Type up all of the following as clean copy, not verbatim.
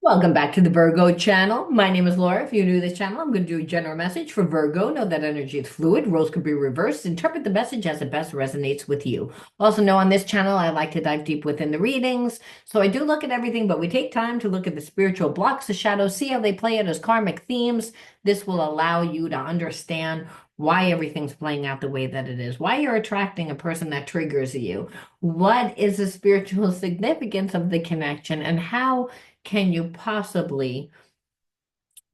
Welcome back to the Virgo channel. My name is Laura. If you're new to this channel, I'm going to do a general message for Virgo. Know that energy is fluid. Roles could be reversed. Interpret the message as it best resonates with you. Also know on this channel, I like to dive deep within the readings. So I do look at everything, but we take time to look at the spiritual blocks, the shadows, see how they play out as karmic themes. This will allow you to understand why everything's playing out the way that it is, why you're attracting a person that triggers you, what is the spiritual significance of the connection, and how can you possibly,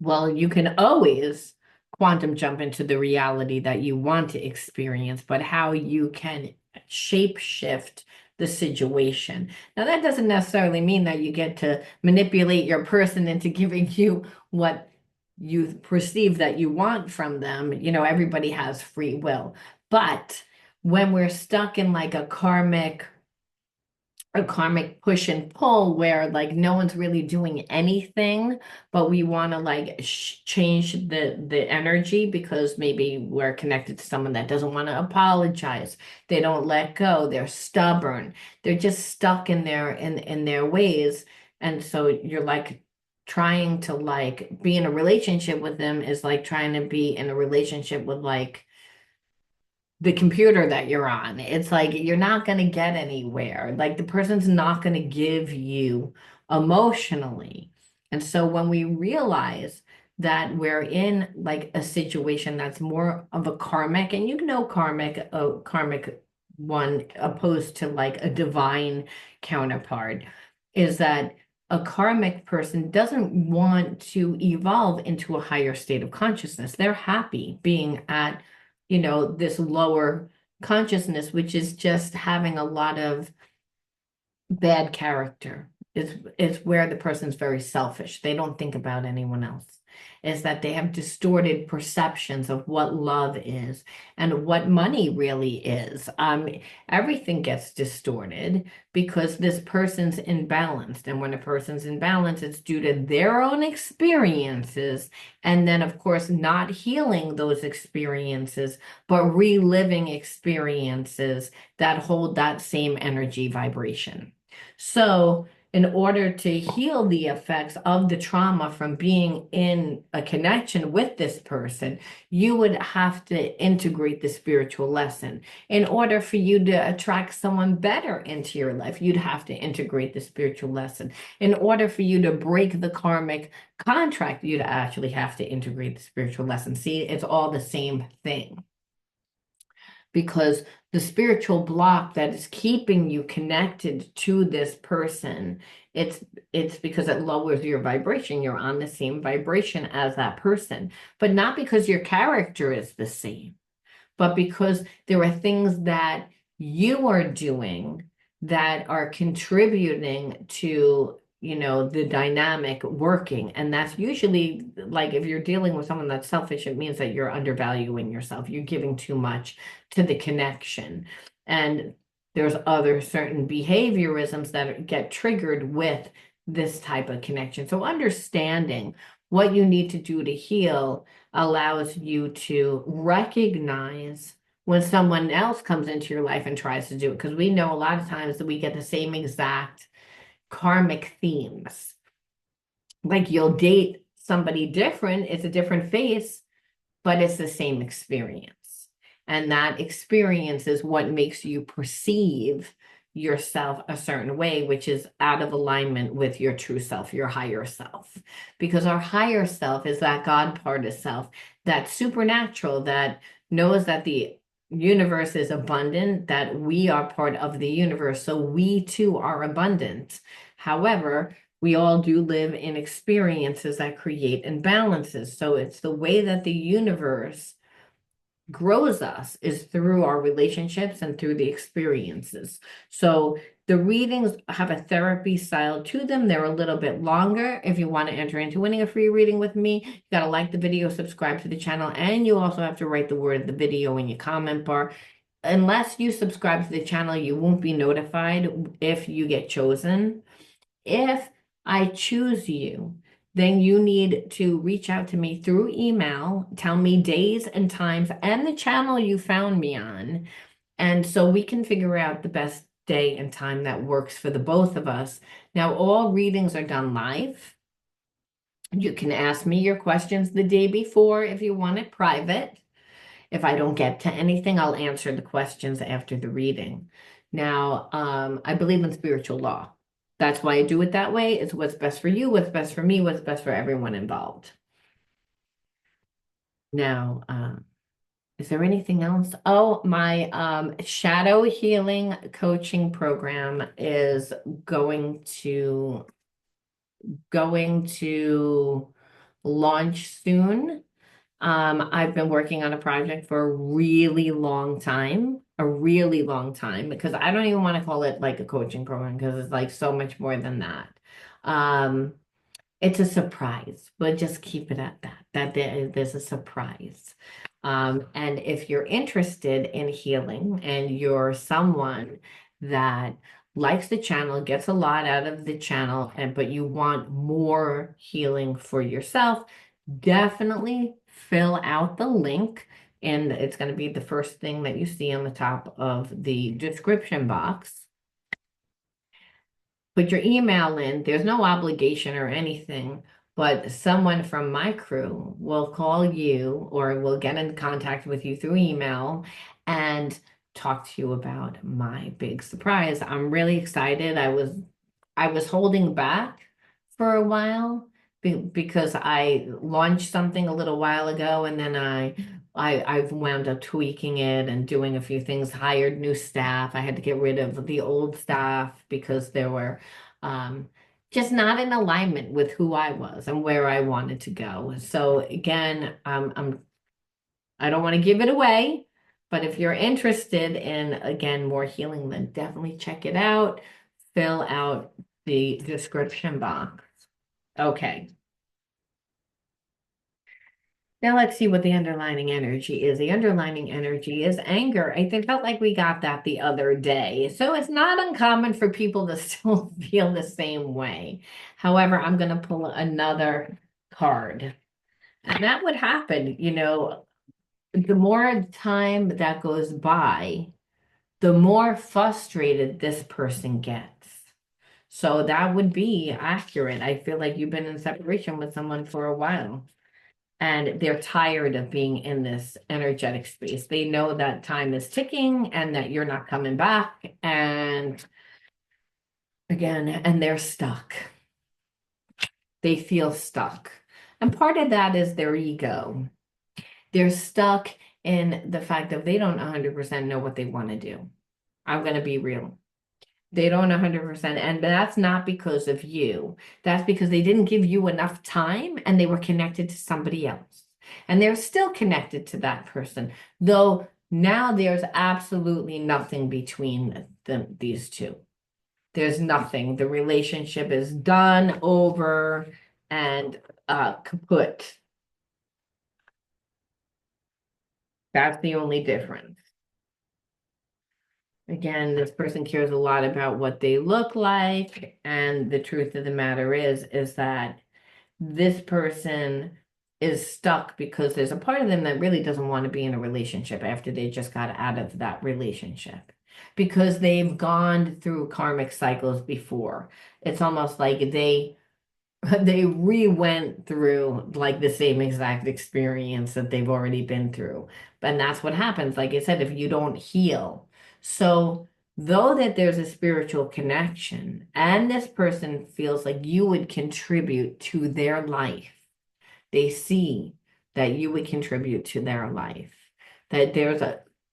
well, you can always quantum jump into the reality that you want to experience, but how you can shape shift the situation. Now, that doesn't necessarily mean that you get to manipulate your person into giving you what you perceive that you want from them. Everybody has free will. But when we're stuck in like a karmic push and pull where like no one's really doing anything, but we want to like change the energy because maybe we're connected to someone that doesn't want to apologize. They don't let go. They're stubborn. They're just stuck in their ways. And so you're like trying to like be in a relationship with them is like trying to be in a relationship with like the computer that you're on. It's like you're not going to get anywhere. Like the person's not going to give you emotionally. And so when we realize that we're in like a situation that's more of a karmic, and a karmic one opposed to like a divine counterpart, is that a karmic person doesn't want to evolve into a higher state of consciousness. They're happy being at this lower consciousness, which is just having a lot of bad character. Is where the person's very selfish. They don't think about anyone else. Is that they have distorted perceptions of what love is and what money really is. Everything gets distorted because this person's imbalanced. And when a person's imbalanced, it's due to their own experiences. And then, of course, not healing those experiences, but reliving experiences that hold that same energy vibration. So, in order to heal the effects of the trauma from being in a connection with this person, you would have to integrate the spiritual lesson. In order for you to attract someone better into your life, you'd have to integrate the spiritual lesson. In order for you to break the karmic contract, you'd actually have to integrate the spiritual lesson. See, it's all the same thing because the spiritual block that is keeping you connected to this person, it's because it lowers your vibration. You're on the same vibration as that person, but not because your character is the same, but because there are things that you are doing that are contributing to the dynamic working. And that's usually like if you're dealing with someone that's selfish, it means that you're undervaluing yourself. You're giving too much to the connection. And there's other certain behaviorisms that get triggered with this type of connection. So understanding what you need to do to heal allows you to recognize when someone else comes into your life and tries to do it. Because we know a lot of times that we get the same exact karmic themes. Like you'll date somebody different, it's a different face, but it's the same experience. And that experience is what makes you perceive yourself a certain way, which is out of alignment with your true self, your higher self. Because our higher self is that God part of self, that supernatural that knows that the universe is abundant, that we are part of the universe. So we too are abundant. However, we all do live in experiences that create imbalances. So it's the way that the universe grows us is through our relationships and through the experiences. So the readings have a therapy style to them. They're a little bit longer. If you want to enter into winning a free reading with me, you got to like the video, subscribe to the channel, and you also have to write the word of the video in your comment bar. Unless you subscribe to the channel, you won't be notified if you get chosen. If I choose you, then you need to reach out to me through email, tell me days and times and the channel you found me on. And so we can figure out the best day and time that works for the both of us. Now, all readings are done live. You can ask me your questions the day before if you want it private. If I don't get to anything, I'll answer the questions after the reading. Now, I believe in spiritual law. That's why I do it that way. It's what's best for you, what's best for me, what's best for everyone involved. Now, is there anything else? Oh, my shadow healing coaching program is going to going to launch soon. I've been working on a project for a really long time, because I don't even want to call it like a coaching program because it's like so much more than that. Um, it's a surprise, but just keep it at that, there's a surprise. And if you're interested in healing and you're someone that likes the channel, gets a lot out of the channel, and but you want more healing for yourself, definitely fill out the link. And it's going to be the first thing that you see on the top of the description box. Put your email in. There's no obligation or anything, but someone from my crew will call you or will get in contact with you through email and talk to you about my big surprise. I'm really excited. I was holding back for a while because I launched something a little while ago, and then I've wound up tweaking it and doing a few things, hired new staff. I had to get rid of the old staff because they were um, just not in alignment with who I was and where I wanted to go. So again, I don't want to give it away, but if you're interested in, again, more healing, then definitely check it out. Fill out the description box. Okay. Now let's see what the underlining energy is. The underlining energy is anger. I think felt like we got that the other day. So it's not uncommon for people to still feel the same way. However, I'm going to pull another card. And that would happen, the more time that goes by, the more frustrated this person gets. So that would be accurate. I feel like you've been in separation with someone for a while, and they're tired of being in this energetic space. They know that time is ticking and that you're not coming back. And again, and they're stuck. They feel stuck. And part of that is their ego. They're stuck in the fact that they don't 100% know what they want to do. I'm going to be real. They don't 100%. And that's not because of you. That's because they didn't give you enough time and they were connected to somebody else. And they're still connected to that person, though now there's absolutely nothing between these two. There's nothing. The relationship is done, over, and kaput. That's the only difference. Again, this person cares a lot about what they look like, and the truth of the matter is that this person is stuck because there's a part of them that really doesn't want to be in a relationship after they just got out of that relationship, because they've gone through karmic cycles before. It's almost like they re-went through like the same exact experience that they've already been through. And that's what happens, like I said, if you don't heal. So though that there's a spiritual connection and this person feels like you would contribute to their life, they see that you would contribute to their life, that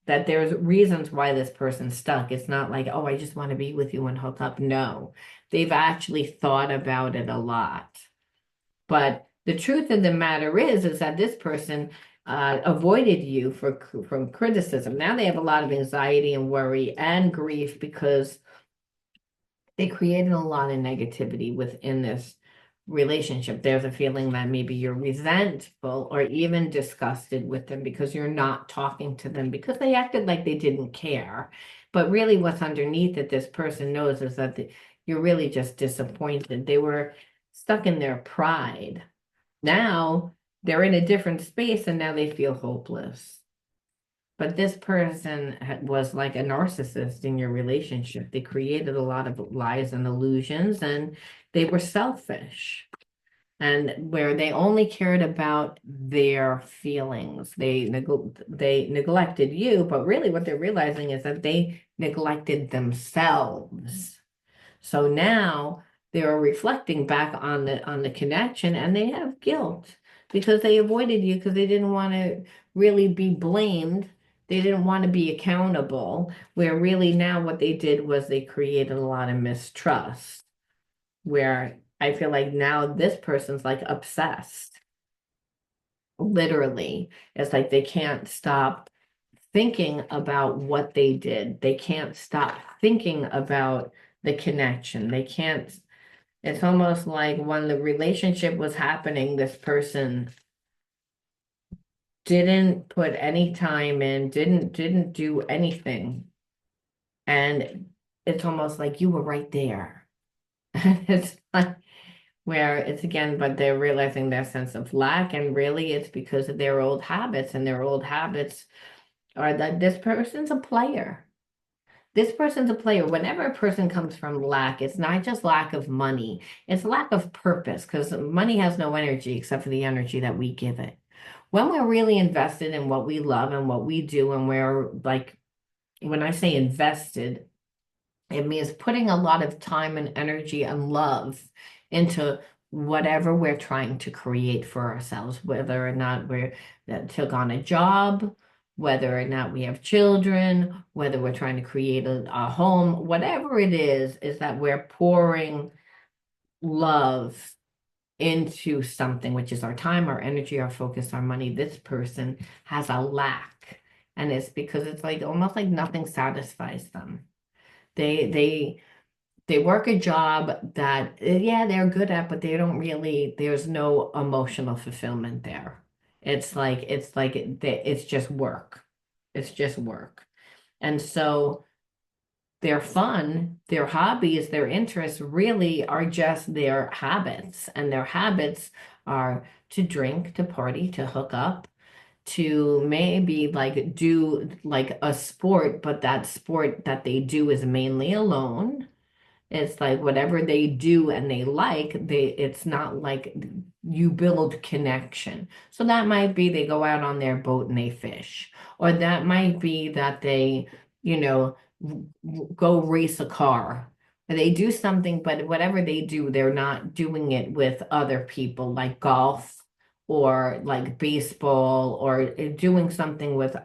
there's reasons why this person's stuck. It's not like, oh, I just want to be with you and hook up. No, they've actually thought about it a lot. But the truth of the matter is that this person avoided you from criticism. Now they have a lot of anxiety and worry and grief because they created a lot of negativity within this relationship. There's a feeling that maybe you're resentful or even disgusted with them because you're not talking to them because they acted like they didn't care. But really, what's underneath it, this person knows is that you're really just disappointed. They were stuck in their pride. Now they're in a different space and now they feel hopeless. But this person was like a narcissist in your relationship. They created a lot of lies and illusions, and they were selfish. and where they only cared about their feelings. They neglected you, but really what they're realizing is that they neglected themselves. So now they're reflecting back on the connection and they have guilt because they avoided you because they didn't want to really be blamed. They didn't want to be accountable, where really now what they did was they created a lot of mistrust, where I feel like now this person's like obsessed. Literally, it's like they can't stop thinking about what they did. They can't stop thinking about the connection. They can't, it's almost like when the relationship was happening, this person didn't put any time in, didn't do anything. And it's almost like you were right there. It's like where it's again, but they're realizing their sense of lack, and really it's because of their old habits, and their old habits are that this person's a player. This person's a player. Whenever a person comes from lack, it's not just lack of money, it's lack of purpose because money has no energy except for the energy that we give it. When we're really invested in what we love and what we do, and we're like, when I say invested, it means putting a lot of time and energy and love into whatever we're trying to create for ourselves, whether or not we're that took on a job, whether or not we have children, whether we're trying to create a home, whatever it is that we're pouring love into something, which is our time, our energy, our focus, our money. This person has a lack. And it's because it's like almost like nothing satisfies them. They they work a job that yeah, they're good at, but they don't really, there's no emotional fulfillment there. It's just work. It's just work. And so their fun, their hobbies, their interests really are just their habits. And their habits are to drink, to party, to hook up, to maybe like do like a sport, but that sport that they do is mainly alone. It's like whatever they do and they like, it's not like you build connection. So that might be they go out on their boat and they fish. Or that might be that they, you know, go race a car. Or they do something, but whatever they do, they're not doing it with other people, like golf or like baseball or doing something with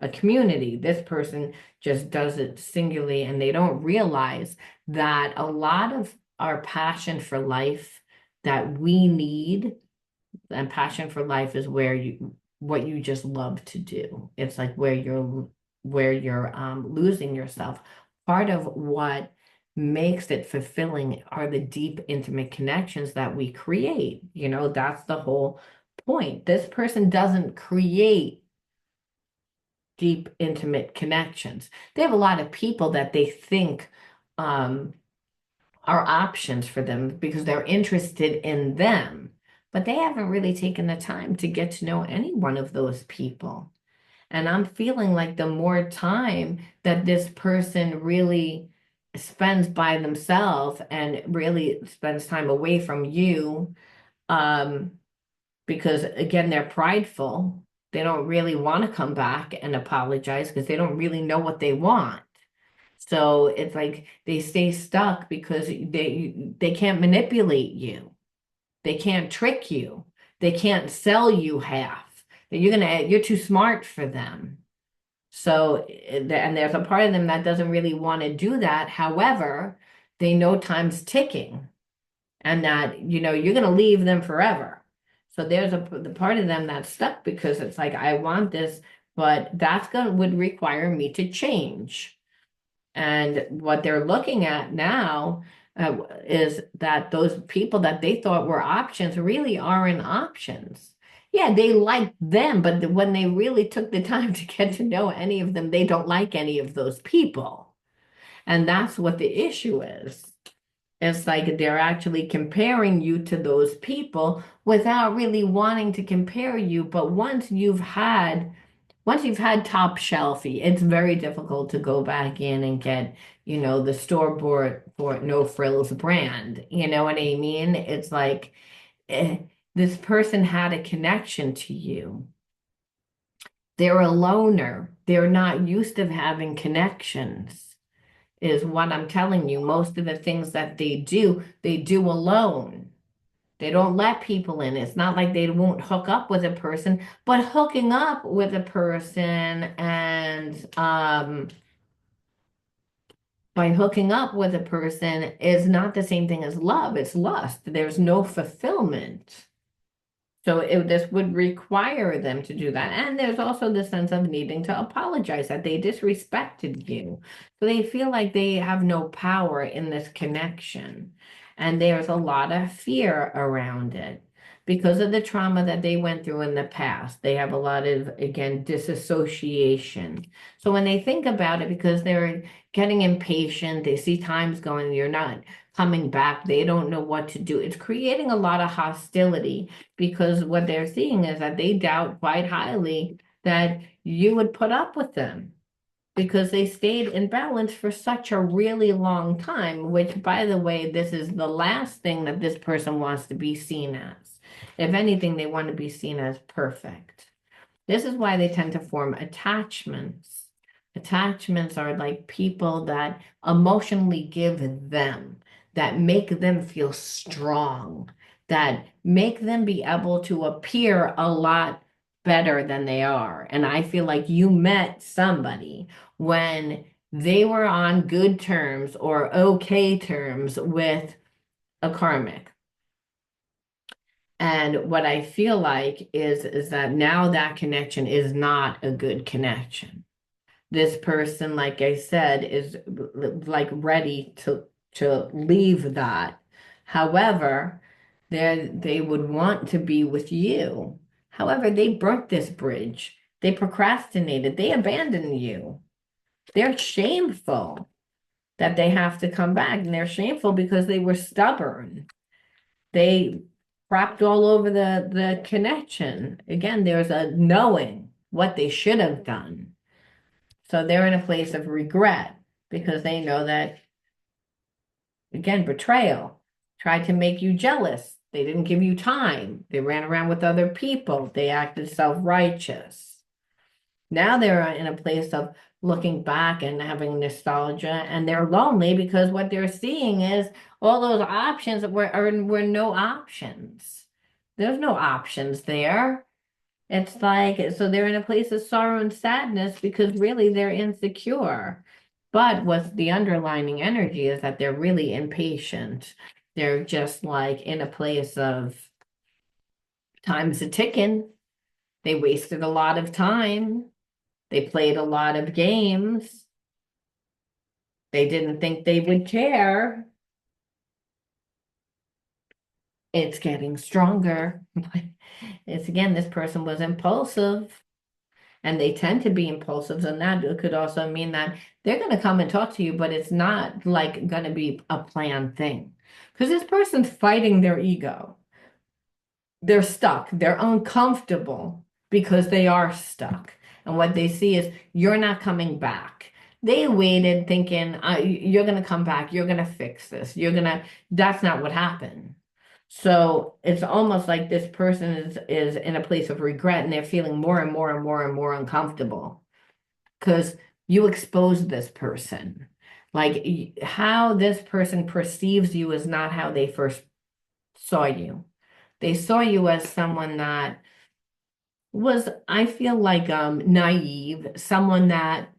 a community. This person just does it singularly and they don't realize that a lot of our passion for life that we need, and passion for life is where you what you just love to do. It's like where you're losing yourself. Part of what makes it fulfilling are the deep, intimate connections that we create. You know, that's the whole point. This person doesn't create deep, intimate connections. They have a lot of people that they think um, are options for them because they're interested in them, but they haven't really taken the time to get to know any one of those people. And I'm feeling like the more time that this person really spends by themselves and really spends time away from you, um, because again, they're prideful. They don't really want to come back and apologize because they don't really know what they want. So it's like they stay stuck because they can't manipulate you. They can't trick you. They can't sell you half. That you're too smart for them. So and there's a part of them that doesn't really want to do that. However, they know time's ticking and that you're going to leave them forever. So there's the part of them that's stuck because it's like I want this, but that's going would require me to change. And what they're looking at now is that those people that they thought were options really aren't options. Yeah, they like them, but when they really took the time to get to know any of them, they don't like any of those people. And that's what the issue is. It's like they're actually comparing you to those people without really wanting to compare you. But once you've had top shelfie, it's very difficult to go back in and get, the store bought for no frills brand. You know what I mean? It's like eh, this person had a connection to you. They're a loner. They're not used to having connections, is what I'm telling you. Most of the things that they do alone. They don't let people in. It's not like they won't hook up with a person, but hooking up with a person and by hooking up with a person is not the same thing as love. It's lust. There's no fulfillment. So this would require them to do that. And there's also the sense of needing to apologize that they disrespected you. So they feel like they have no power in this connection. And there's a lot of fear around it because of the trauma that they went through in the past. They have a lot of, again, disassociation. So when they think about it, because they're getting impatient, they see time's going, you're not coming back, they don't know what to do. It's creating a lot of hostility because what they're seeing is that they doubt quite highly that you would put up with them because they stayed in balance for such a really long time, which, by the way, this is the last thing that this person wants to be seen as. If anything, they want to be seen as perfect. This is why they tend to form attachments. Attachments are like people that emotionally give them, that make them feel strong, that make them be able to appear a lot better than they are. And I feel like you met somebody when they were on good terms or okay terms with a karmic. And what I feel like is that now that connection is not a good connection. This person, like I said, is like ready to leave that. However, they would want to be with you. However, they burnt this bridge. They procrastinated. They abandoned you. They're shameful that they have to come back, and they're shameful because they were stubborn. They crapped all over the connection. Again, there's a knowing what they should have done. So they're in a place of regret because they know that, again, betrayal tried to make you jealous. They didn't give you time. They ran around with other people. They acted self-righteous. Now they're in a place of looking back and having nostalgia, and they're lonely because what they're seeing is all those options were no options. There's no options there. It's like, so they're in a place of sorrow and sadness because really they're insecure. But what's the underlining energy is that they're really impatient. They're just like in a place of time's a ticking. They wasted a lot of time. They played a lot of games. They didn't think they would care. It's getting stronger. It's again, this person was impulsive. And they tend to be impulsive, and that could also mean that they're going to come and talk to you, but it's not like going to be a planned thing because this person's fighting their ego. They're stuck, they're uncomfortable because they are stuck, and what they see is you're not coming back. They waited thinking you're going to come back, you're going to fix this, that's not what happened. So it's almost like this person is in a place of regret and they're feeling more and more and more and more uncomfortable because you exposed this person. Like how this person perceives you is not how they first saw you. They saw you as someone that was, I feel like, naive, someone that,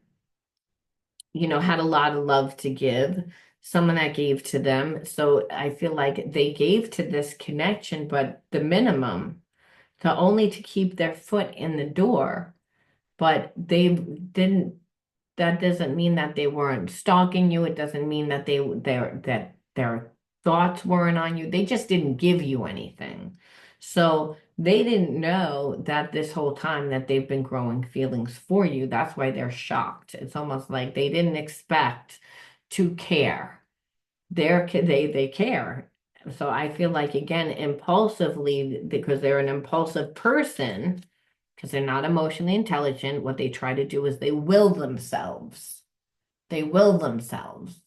had a lot of love to give, someone that gave to them. So I feel like they gave to this connection, but the minimum to only to keep their foot in the door. But they didn't, that doesn't mean that they weren't stalking you. It doesn't mean that their thoughts weren't on you. They just didn't give you anything. So they didn't know that this whole time that they've been growing feelings for you. That's why they're shocked. It's almost like they didn't expect to care. They care. So I feel like again, impulsively, because they're an impulsive person, because they're not emotionally intelligent, what they try to do is they will themselves. They will themselves.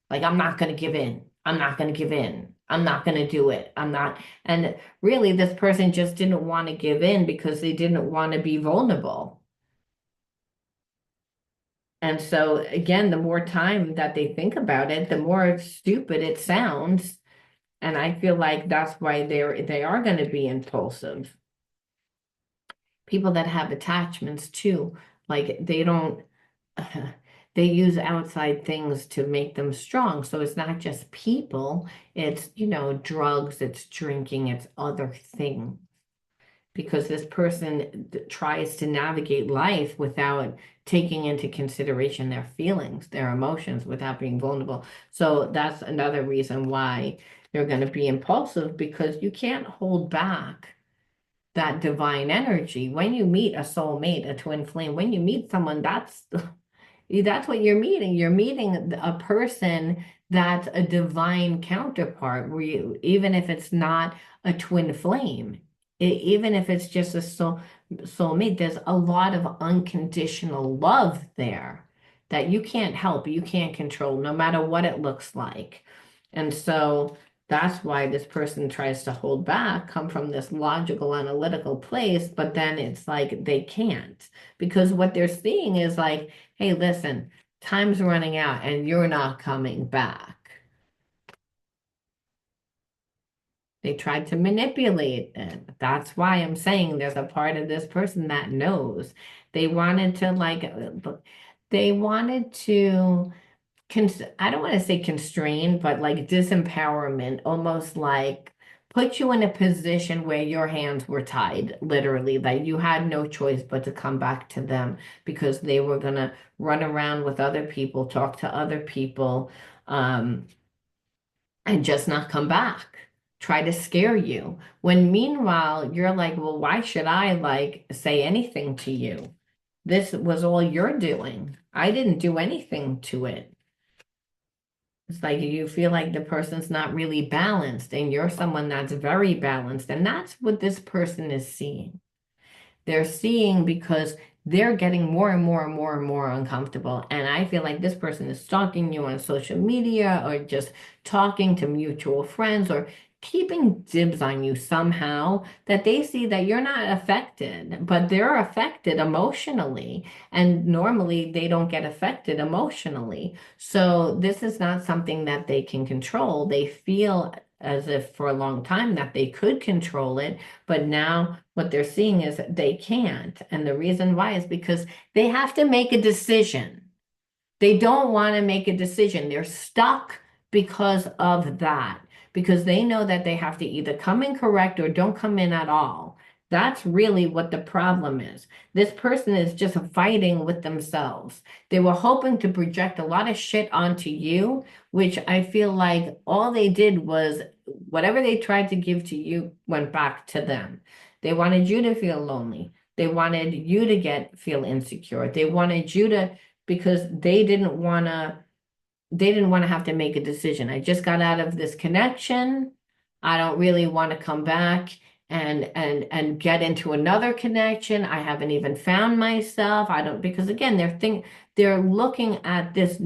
Like, I'm not going to give in. I'm not going to give in. I'm not going to do it. I'm not. And really, this person just didn't want to give in because they didn't want to be vulnerable. And so, again, the more time that they think about it, the more stupid it sounds. And I feel like that's why they are going to be impulsive. People that have attachments too, like they don't, they use outside things to make them strong. So it's not just people, it's, drugs, it's drinking, it's other things. Because this person tries to navigate life without taking into consideration their feelings, their emotions, without being vulnerable. So that's another reason why they're going to be impulsive because you can't hold back that divine energy. When you meet a soulmate, a twin flame, when you meet someone, that's what you're meeting. You're meeting a person that's a divine counterpart, even if it's not a twin flame, even if it's just a soulmate, there's a lot of unconditional love there that you can't help, you can't control, no matter what it looks like. And so that's why this person tries to hold back, come from this logical, analytical place, but then it's like they can't because what they're seeing is like, hey, listen, time's running out and you're not coming back. They tried to manipulate it. That's why I'm saying there's a part of this person that knows. They wanted to they wanted to I don't want to say constrain, but like disempowerment, almost like put you in a position where your hands were tied, literally, that you had no choice but to come back to them because they were gonna run around with other people, talk to other people, um, and just not come back. Try to scare you. When meanwhile, you're like, well, why should I like say anything to you? This was all you're doing. I didn't do anything to it. It's like you feel like the person's not really balanced, and you're someone that's very balanced. And that's what this person is seeing. They're seeing because they're getting more and more and more and more uncomfortable. And I feel like this person is stalking you on social media or just talking to mutual friends or keeping dibs on you somehow that they see that you're not affected, but they're affected emotionally. And normally they don't get affected emotionally. So this is not something that they can control. They feel as if for a long time that they could control it, but now what they're seeing is they can't. And the reason why is because they have to make a decision. They don't want to make a decision. They're stuck because of that, because they know that they have to either come in correct or don't come in at all. That's really what the problem is. This person is just fighting with themselves. They were hoping to project a lot of shit onto you, which I feel like all they did was whatever they tried to give to you went back to them. They wanted you to feel lonely. They wanted you to feel insecure. They wanted you to because they didn't want to have to make a decision. I just got out of this connection. I don't really want to come back and get into another connection. I haven't even found myself. I don't because again, they're looking at this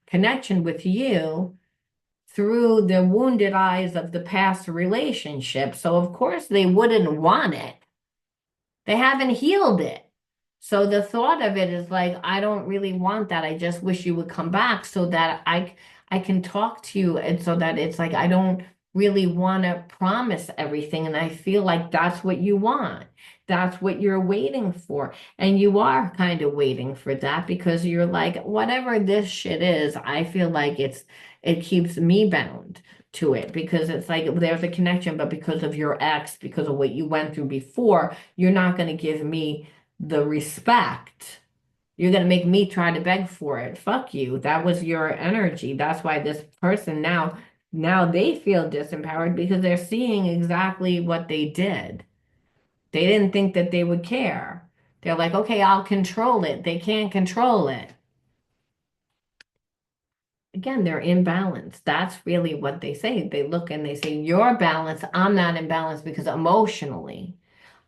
connection with you through the wounded eyes of the past relationship. So of course they wouldn't want it. They haven't healed it. So the thought of it is like, I don't really want that. I just wish you would come back so that I can talk to you and so that it's like I don't really want to promise everything. And I feel like that's what you want. That's what you're waiting for. And you are kind of waiting for that because you're like, whatever this shit is, I feel like it keeps me bound to it because it's like there's a connection, but because of your ex, because of what you went through before, you're not going to give me the respect. You're going to make me try to beg for it. Fuck you. That was your energy. That's why this person now they feel disempowered because they're seeing exactly what they did. They didn't think that they would care. They're like, okay, I'll control it. They can't control it. Again, they're in balance. That's really what they say. They look and they say, you're balanced. I'm not in balance because emotionally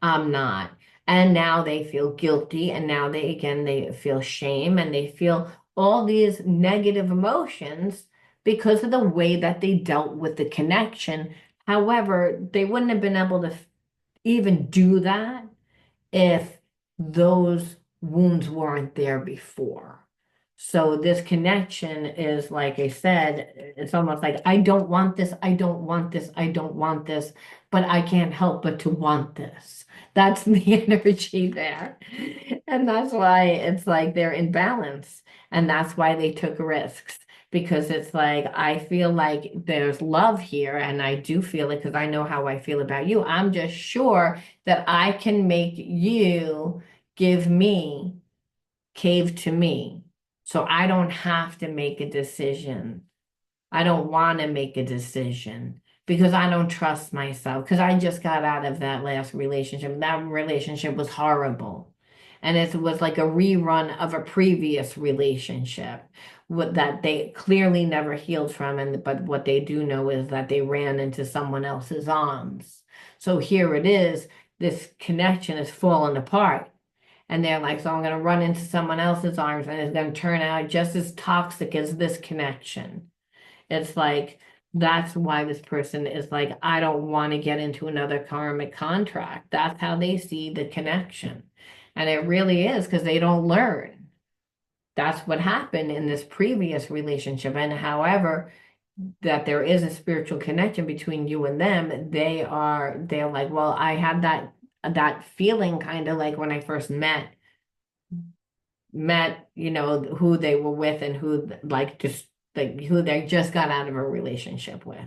I'm not. And now they feel guilty. And now they feel shame and they feel all these negative emotions because of the way that they dealt with the connection. However, they wouldn't have been able to even do that if those wounds weren't there before. So this connection is, like I said, it's almost like, I don't want this, I don't want this, I don't want this, but I can't help but to want this. That's the energy there. And that's why it's like they're in balance. And that's why they took risks. Because it's like, I feel like there's love here, and I do feel it because I know how I feel about you. I'm just sure that I can make you give me, cave to me. So I don't have to make a decision. I don't want to make a decision because I don't trust myself. Because I just got out of that last relationship. That relationship was horrible. And it was like a rerun of a previous relationship that they clearly never healed from. And but what they do know is that they ran into someone else's arms. So here it is, this connection is falling apart. And they're like, so I'm going to run into someone else's arms, and it's going to turn out just as toxic as this connection. It's like, that's why this person is like, I don't want to get into another karmic contract. That's how they see the connection. And it really is because they don't learn. That's what happened in this previous relationship. And however, that there is a spiritual connection between you and them, they're like, well, I had that feeling kind of like when I first met, who they were with, and who like just like who they just got out of a relationship with.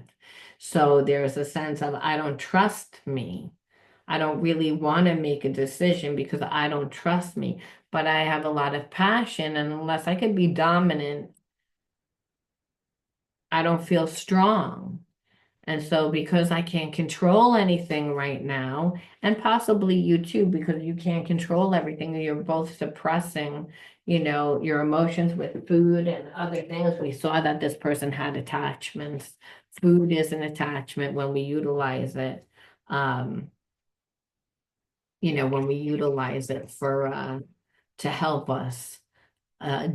So there's a sense of, I don't trust me. I don't really want to make a decision because I don't trust me, but I have a lot of passion, and unless I could be dominant, I don't feel strong. And so, because I can't control anything right now, and possibly you too, because you can't control everything, you're both suppressing, your emotions with food and other things. We saw that this person had attachments. Food is an attachment when we utilize it. Um, when we utilize it to help us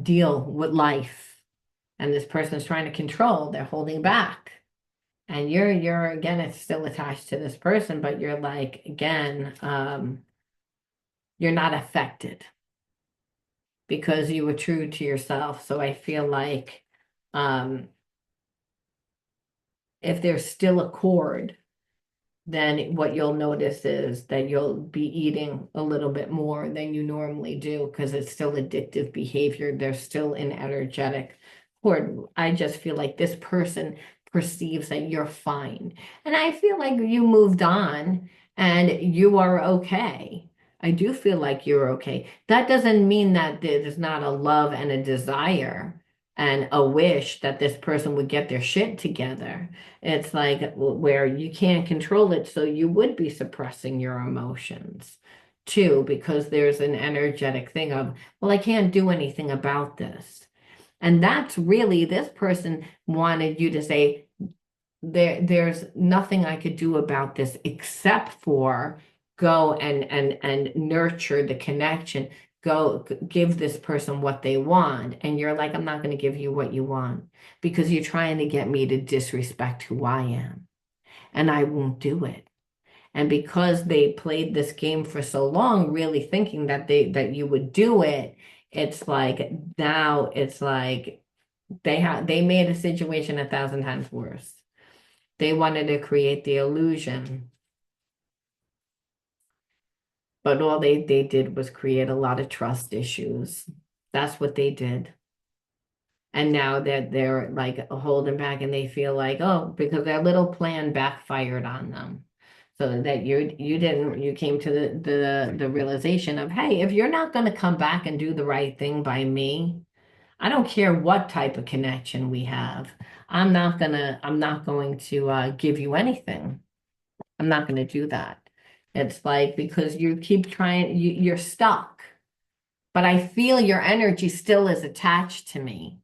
deal with life. And this person's trying to control, they're holding back. And you're again, it's still attached to this person, but you're like, again, you're not affected because you were true to yourself. So I feel like um, if there's still a cord, then what you'll notice is that you'll be eating a little bit more than you normally do because it's still addictive behavior. There's still an energetic cord. I just feel like this person perceives that you're fine. And I feel like you moved on and you are okay. I do feel like you're okay. That doesn't mean that there's not a love and a desire and a wish that this person would get their shit together. It's like where you can't control it, so you would be suppressing your emotions too, because there's an energetic thing of, well, I can't do anything about this. And that's really, this person wanted you to say, there's nothing I could do about this except for go and nurture the connection. Go give this person what they want. And you're like, I'm not going to give you what you want because you're trying to get me to disrespect who I am. And I won't do it. And because they played this game for so long, really thinking that you would do it, it's like now it's like they made a situation 1,000 times worse. They wanted to create the illusion, but all they did was create a lot of trust issues. That's what they did. And now that they're like holding back and they feel like, oh, because their little plan backfired on them. So that you came to the realization of, hey, if you're not going to come back and do the right thing by me, I don't care what type of connection we have. I'm not going to give you anything. I'm not going to do that. It's like, because you keep trying, you're stuck, but I feel your energy still is attached to me.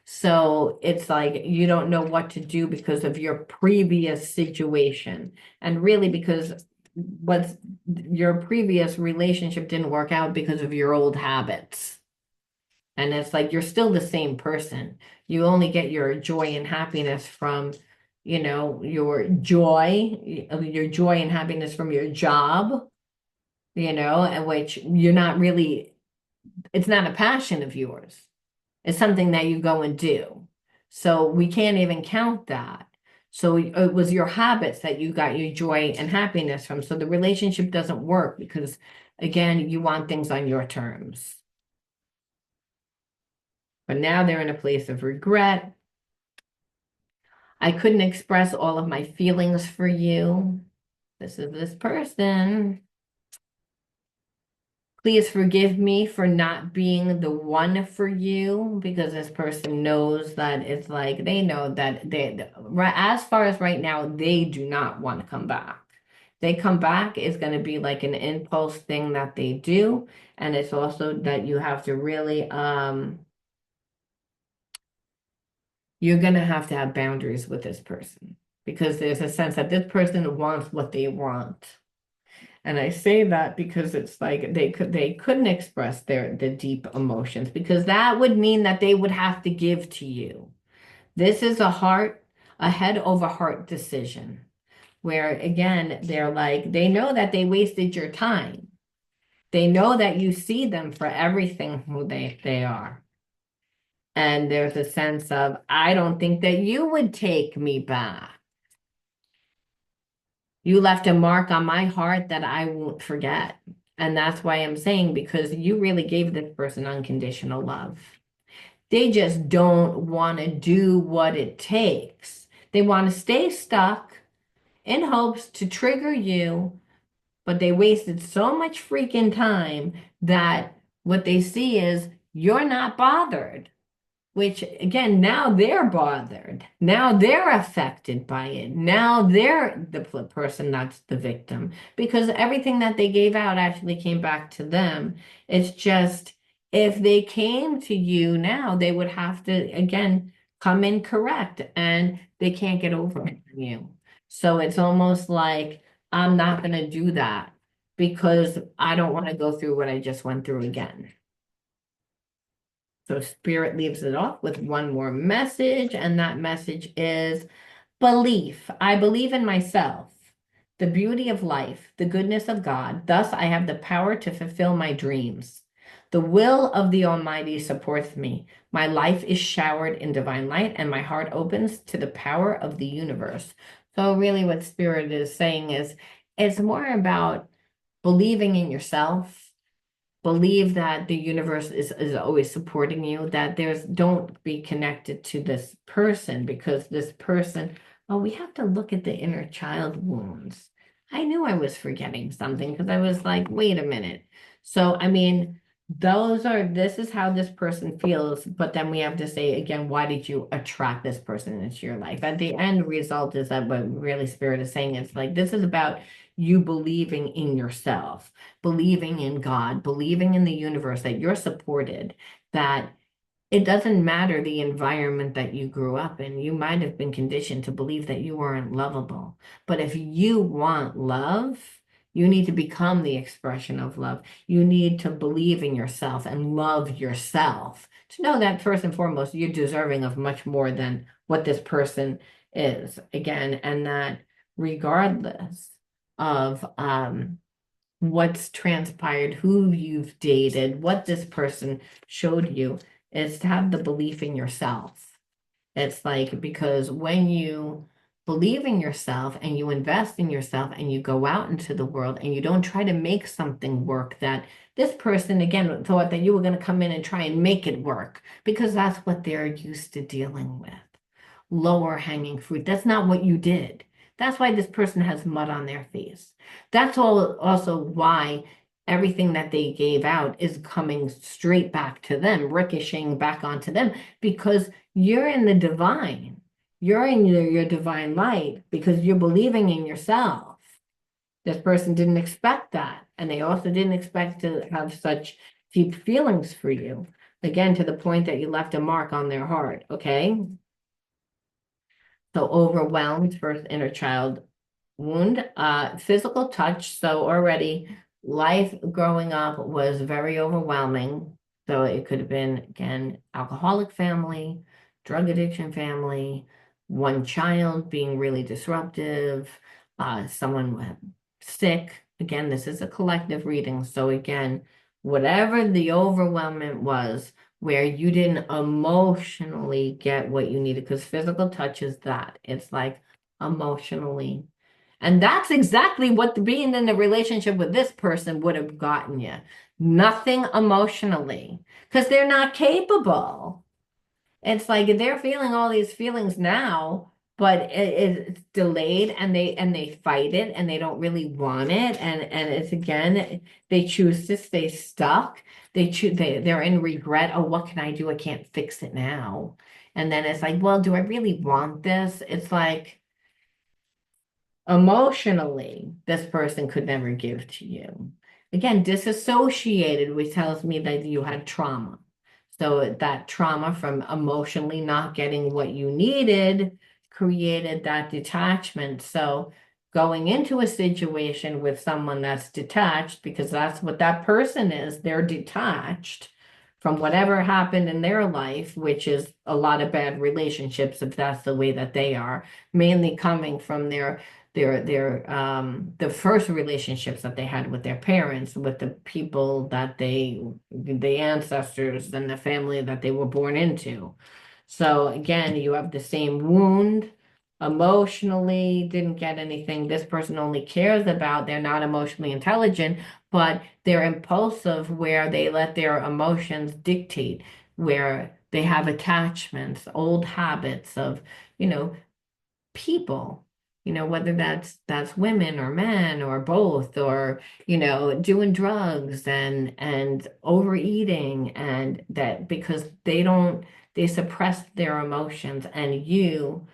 So it's like you don't know what to do because of your previous situation. And really, because what's your previous relationship didn't work out because of your old habits. And it's like you're still the same person. You only get your joy and happiness from, your joy and happiness from your job, and which you're not really, it's not a passion of yours. It's something that you go and do. So we can't even count that. So it was your habits that you got your joy and happiness from. So the relationship doesn't work because, again, you want things on your terms. But now they're in a place of regret. I couldn't express all of my feelings for you. This is this person. Please forgive me for not being the one for you because this person knows that it's like they know that as far as right now, they do not want to come back. They come back is going to be like an impulse thing that they do. And it's also that you have to really, you're going to have boundaries with this person because there's a sense that this person wants what they want. And I say that because it's like they couldn't express the deep emotions because that would mean that they would have to give to you. This is a head over heart decision where again they're like they know that they wasted your time. They know that you see them for everything who they are. And there's a sense of, I don't think that you would take me back. You left a mark on my heart that I won't forget. And that's why I'm saying, because you really gave this person unconditional love. They just don't want to do what it takes. They want to stay stuck in hopes to trigger you, but they wasted so much freaking time that what they see is you're not bothered. Which again, now they're bothered. Now they're affected by it. Now they're the person that's the victim because everything that they gave out actually came back to them. It's just if they came to you now, they would have to again come in correct and they can't get over it on you. So it's almost like I'm not going to do that because I don't want to go through what I just went through again. So Spirit leaves it off with one more message, and that message is belief. I believe in myself, the beauty of life, the goodness of God. Thus, I have the power to fulfill my dreams. The will of the Almighty supports me. My life is showered in divine light, and my heart opens to the power of the universe. So, really, what Spirit is saying is it's more about believing in yourself, believe that the universe is always supporting you, that don't be connected to this person because this person, oh, we have to look at the inner child wounds. I knew I was forgetting something because I was like, wait a minute. So, I mean, this is how this person feels, but then we have to say again, why did you attract this person into your life? At the end result is that what really Spirit is saying is like, this is about you believing in yourself, believing in God, believing in the universe, that you're supported, that it doesn't matter the environment that you grew up in. You might have been conditioned to believe that you weren't lovable. But if you want love, you need to become the expression of love. You need to believe in yourself and love yourself. To know that first and foremost, you're deserving of much more than what this person is. Again, and that regardless of what's transpired, who you've dated, what this person showed you, is to have the belief in yourself. It's like because when you believe in yourself and you invest in yourself and you go out into the world and you don't try to make something work, that this person again thought that you were going to come in and try and make it work because that's what they're used to dealing with. Lower hanging fruit. That's not what you did. That's why this person has mud on their face. That's all also why everything that they gave out is coming straight back to them, ricocheting back onto them, because you're in the divine. You're in your divine light because you're believing in yourself. This person didn't expect that. And they also didn't expect to have such deep feelings for you. Again, to the point that you left a mark on their heart, okay? So overwhelmed, first inner child wound, physical touch. So already life growing up was very overwhelming. So it could have been, again, alcoholic family, drug addiction family, one child being really disruptive, someone sick. Again, this is a collective reading. So again, whatever the overwhelmment was, where you didn't emotionally get what you needed, because physical touch is that. It's like emotionally. And that's exactly what being in a relationship with this person would have gotten you. Nothing emotionally, because they're not capable. It's like they're feeling all these feelings now, but it's delayed, and they fight it, and they don't really want it, and it's again they choose to stay stuck. They're in regret. Oh, what can I do? I can't fix it now. And then it's like, well, do I really want this? It's like emotionally, this person could never give to you. Again, disassociated, which tells me that you had trauma. So that trauma from emotionally not getting what you needed created that detachment. So going into a situation with someone that's detached, because that's what that person is, they're detached from whatever happened in their life, which is a lot of bad relationships, if that's the way that they are, mainly coming from the first relationships that they had with their parents, with the people that the ancestors and the family that they were born into. So again, you have the same wound. Emotionally, didn't get anything. This person only cares about, they're not emotionally intelligent, but they're impulsive, where they let their emotions dictate, where they have attachments, old habits of, you know, people, whether that's women or men or both, or, doing drugs and overeating, and that because they suppress their emotions, and you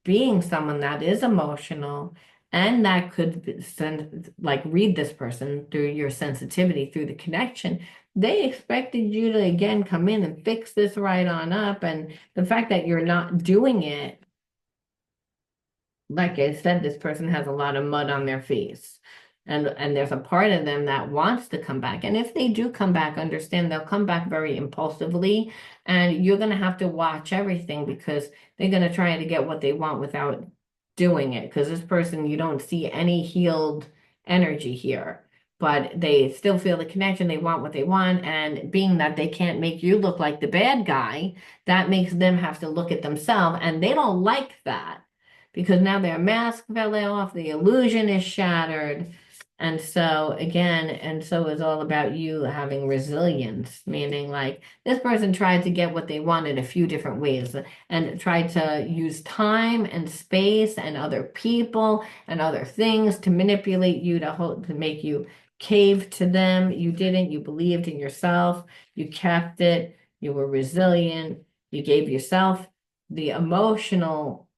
being someone that is emotional and that could send, like, read this person through your sensitivity, through the connection, they expected you to again come in and fix this right on up, and the fact that you're not doing it, like I said, this person has a lot of mud on their face. And there's a part of them that wants to come back. And if they do come back, understand they'll come back very impulsively. And you're gonna have to watch everything, because they're gonna try to get what they want without doing it. Because this person, you don't see any healed energy here. But they still feel the connection, they want what they want. And being that they can't make you look like the bad guy, that makes them have to look at themselves. And they don't like that, because now their mask fell off, the illusion is shattered. And so again, and so it's all about you having resilience, meaning like this person tried to get what they wanted a few different ways, and tried to use time and space and other people and other things to manipulate you, to make you cave to them. You didn't, you believed in yourself, you kept it, you were resilient, you gave yourself the emotional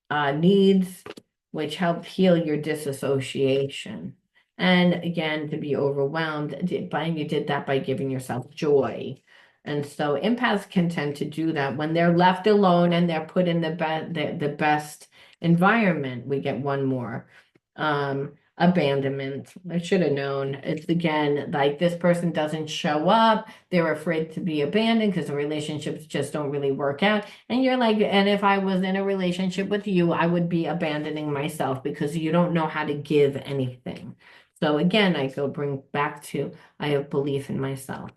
needs, which help heal your disassociation. And again, to be overwhelmed, you did that by giving yourself joy. And so empaths can tend to do that when they're left alone and they're put in the best environment. We get one more. Abandonment. I should have known. It's again like this person doesn't show up. They're afraid to be abandoned because the relationships just don't really work out. And you're like, and if I was in a relationship with you, I would be abandoning myself, because you don't know how to give anything. So again, I go bring back to, I have belief in myself,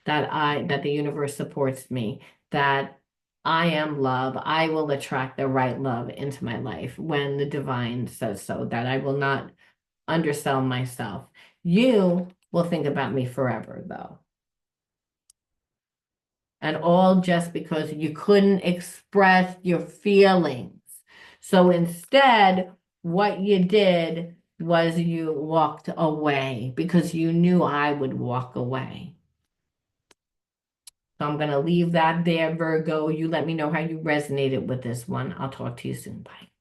that the universe supports me, that I am love. I will attract the right love into my life when the divine says so, that I will not undersell myself. You will think about me forever, though. And all just because you couldn't express your feelings. So instead, what you did was you walked away, because you knew I would walk away. So I'm going to leave that there, Virgo. You let me know how you resonated with this one. I'll talk to you soon. Bye.